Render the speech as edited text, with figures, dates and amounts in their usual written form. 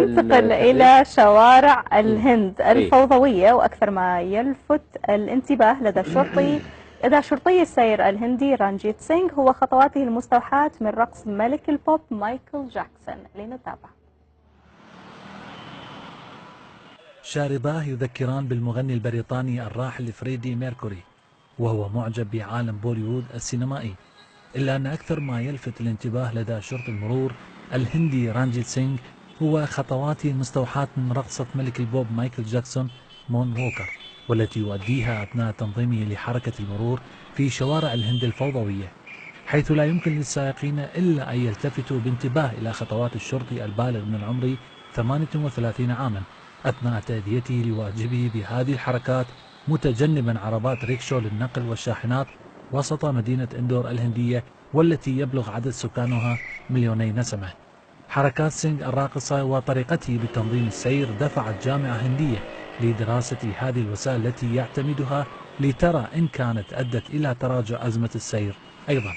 ننتقل إلى شوارع الهند الفوضوية، وأكثر ما يلفت الانتباه لدى شرطي السير الهندي رانجيت سينغ هو خطواته المستوحاة من رقص ملك البوب مايكل جاكسون. لنتابع. شارباه يذكران بالمغني البريطاني الراحل فريدي ميركوري، وهو معجب بعالم بوليوود السينمائي، إلا أن أكثر ما يلفت الانتباه لدى شرطي المرور الهندي رانجيت سينغ هو خطواته المستوحاة من رقصة ملك البوب مايكل جاكسون مون ووكر، والتي يؤديها أثناء تنظيمه لحركة المرور في شوارع الهند الفوضوية، حيث لا يمكن للسائقين إلا أن يلتفتوا بانتباه إلى خطوات الشرطي البالغ من العمر 38 عاما أثناء تأديته لواجبه بهذه الحركات، متجنبا عربات ريكشو للنقل والشاحنات وسط مدينة اندور الهندية، والتي يبلغ عدد سكانها 2,000,000 نسمة. حركات سينغ الراقصة وطريقته بتنظيم السير دفعت جامعة هندية لدراسة هذه الوسائل التي يعتمدها لترى إن كانت أدت إلى تراجع أزمة السير أيضا.